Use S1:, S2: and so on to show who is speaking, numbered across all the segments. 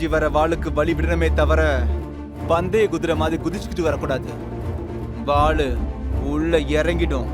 S1: பாஞ்சி வர வாளுக்கு வழி விடணுமே தவிர பந்தய குதிரை மாதிரி குதிச்சுக்கிட்டு வரக்கூடாது. வாளு உள்ள இறங்கிடும்.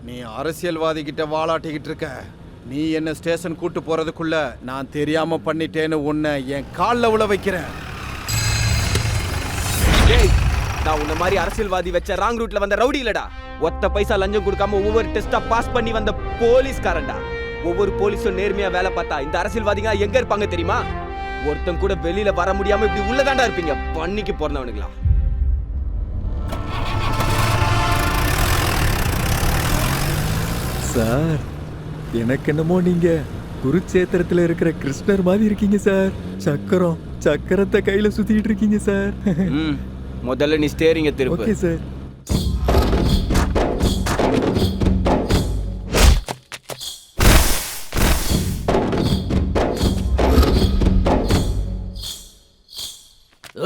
S2: நீ அரசியல்வாதி கிட்ட வாலாட்டிக்கிட்டு இருக்க. நீ என்ன ஸ்டேஷன் கூட்டு போறதுக்குள்ள நான் தெரியாம பண்ணிட்டேன்னு உன்னை என் கால்ல உள்ள வைக்கிறேன்.
S3: நான் உன்ன மாதிரி அரசியல்வாதி வச்ச ராங் ரூட்ல வந்த ரவுடி இல்லடா. ஒத்த பைசா லஞ்சம் கொடுக்காம ஒவ்வொரு டெஸ்டா பாஸ் பண்ணி வந்த போலீஸ்காரன்டா. ஒவ்வொரு போலீஸும் நேர்மையா வேலை பார்த்தா இந்த அரசியல்வாதிங்க எங்க இருப்பாங்க தெரியுமா? ஒருத்தன் கூட வெளியில வர முடியாம இப்படி உள்ளதாண்டா இருப்பீங்க. பண்ணிக்கு பிறந்தவனுங்களா?
S4: சார், எனக்கு என்னமோ நீங்க குருச்சேத்திரத்துல இருக்கிற கிருஷ்ணர் மாதிரி இருக்கீங்க சார். சக்கரத்தை கையில சுத்திட்டு இருக்கீங்க சார்.
S3: முதல்ல நீ ஸ்டேரிங்க திருப்பு.
S4: Okay sir.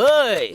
S3: ஓய்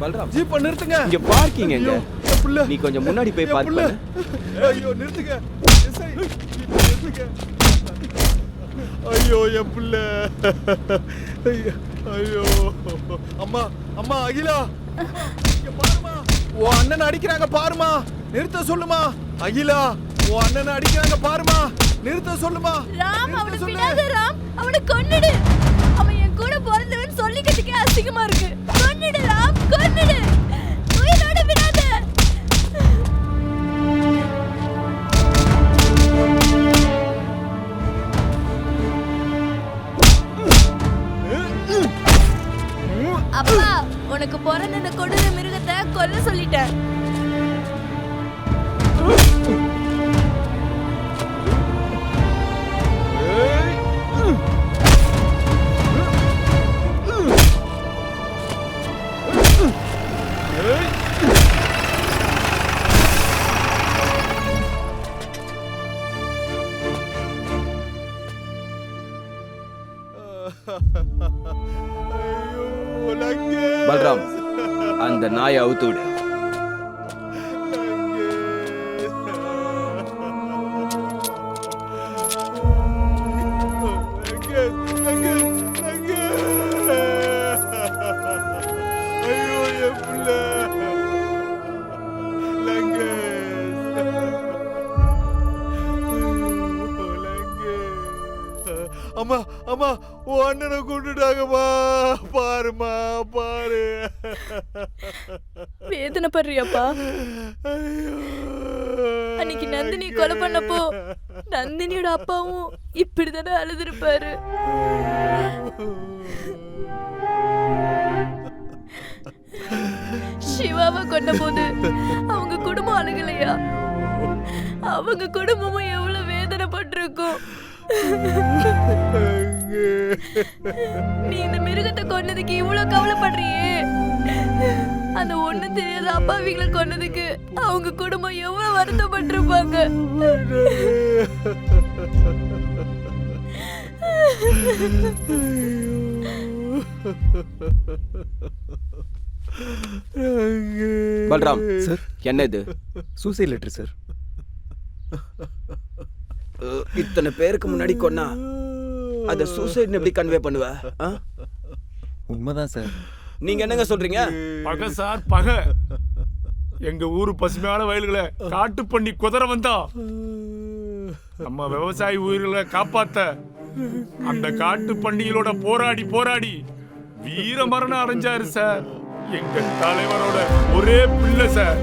S1: பல்ராம்
S2: ஜீப் நிறுத்துங்க.
S3: இங்க பார்க்கிங் எங்க? நீ கொஞ்சம் முன்னாடி போய் பார்க் பண்ணு.
S2: ஐயோ நிறுத்துங்க. நிறுத்துங்க. ஐயோ என் புள்ள. ஐயோ அம்மா அம்மா அகிலா இங்க பாருமா. ஓ அண்ணன் அடிக்கிறாங்க பாருமா. நிறுத்த சொல்லுமா. அகிலா, உன் அண்ணனை அடிக்கிறாங்க பாருமா. நிறுத்த சொல்லுமா.
S5: ராம், அவனை விடாத ராம். அவனை கொன்னுடு. அவன் என் கூட பிறந்தவன் சொல்லிக்கிறதுக்கே அசிங்கமா இருக்கு. கொன்னுடு ராம், கொன்னுடு. உயிரோட விடாத. அப்பா, உனக்கு பிறந்த இந்த கொடூர மிருகத்தை கொல்ல சொல்லிட்டேன்.
S3: பல்ராம், அந்த நாயை அவுத்து விடு.
S2: அம்மா அம்மா, உன் அண்ணனை கொண்டுட்டாங்கம்மா. பாருமா, பாரு.
S5: வேதனைப்படுறியாப்பா? அன்னைக்கு நந்தினி கொலை பண்ணப்போ நந்தினியோட அப்பாவும் இப்படிதானே அழுதுருப்பாரு. சிவாவை கொண்ட போது அவங்க குடும்பம் அழுகலையா? அவங்க குடும்பமும் எவ்வளவு வேதனைப்பட்டிருக்கும். நீ இந்த மிருகத்தை கொன்னதுக்கு இவ்வளவு கவலைப்படுறியே, அந்த ஒண்ணும் தெரியாத அப்பாவிகளை கொன்னதுக்கு அவங்க குடும்பம் எவ்வளவு வருத்தப்பட்டிருப்பாங்க.
S3: பல்ராம்
S4: சார்,
S3: என்ன இது?
S4: Suicide letter sir.
S3: இத்தனை பேருக்கு முன்னாடி கொன்னா அத சூசைட்னு எப்படி கன்வே பண்ணுவ?
S4: உண்மைதான் சார்.
S3: நீங்க என்னங்க சொல்றீங்க?
S6: பகை சார், பகை. எங்க ஊரு பசுமையான வயல்களை காட்டு பண்ணி குதிரை வந்தா நம்ம விவசாய உயிர்களை காப்பாத்த அந்த காட்டு பண்ணிகளோட போராடி போராடி வீர மரணம் அடைஞ்சாரு சார். எங்க தலைவரோட ஒரே பிள்ளை சார்.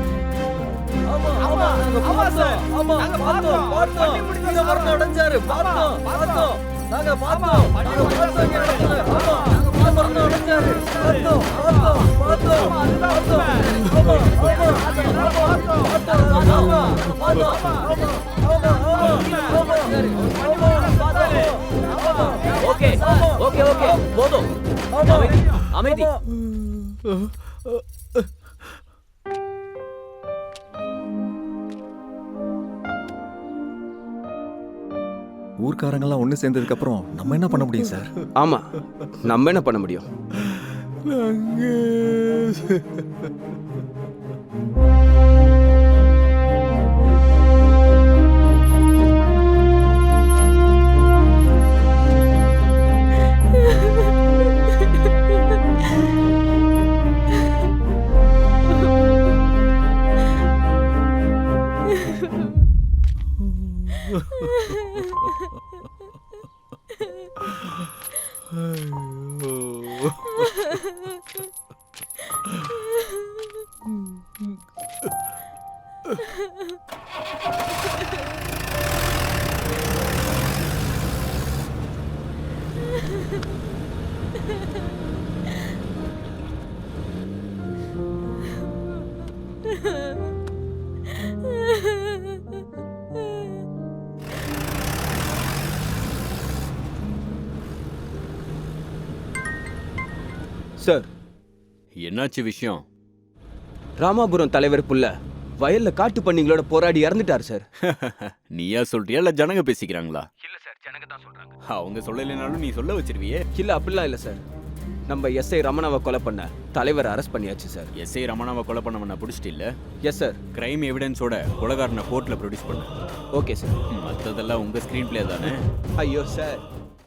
S3: ஓகே ஓகே ஓகே, போதும். அமைதி.
S4: ஊர்க்காரங்கெல்லாம் ஒன்று சேர்ந்ததுக்கு அப்புறம் நம்ம என்ன பண்ண முடியும் சார்?
S3: ஆமா, நம்ம என்ன பண்ண முடியும்? சார்,
S7: என்னாச்சு விஷயம்?
S3: ராமாபுரம் தலைவர் புள்ள வயல்ல காட்டு பண்ணிங்களோட போராடி இறந்துட்டார் சார்.
S7: நீயா சொல்றியா இல்ல ஜனங்க பேசிக்கிறாங்களா?
S3: இல்ல சார், ஜனங்க தான் சொல்றாங்க.
S7: அவங்க சொல்லலைனாலும் நீ சொல்ல வச்சிருவியே.
S3: இல்ல, அப்படிலாம் இல்ல சார். நம்ம எஸ்ஐ ரமணாவை கொலை பண்ண தலைவர் அரெஸ்ட் பண்ணியாச்சு சார்.
S7: எஸ்ஐ ரமணாவை கொலை பண்ணவன பிடிச்சிட்டு இல்ல?
S3: Yes sir.
S7: கிரைம் எவிடன்ஸோட கொலைகாரனை கோர்ட்ல ப்ரொடியூஸ் பண்ண.
S3: Okay sir.
S7: மற்றதெல்லாம் உங்க ஸ்கிரீன் பிளே தானே?
S3: ஐயோ சார்,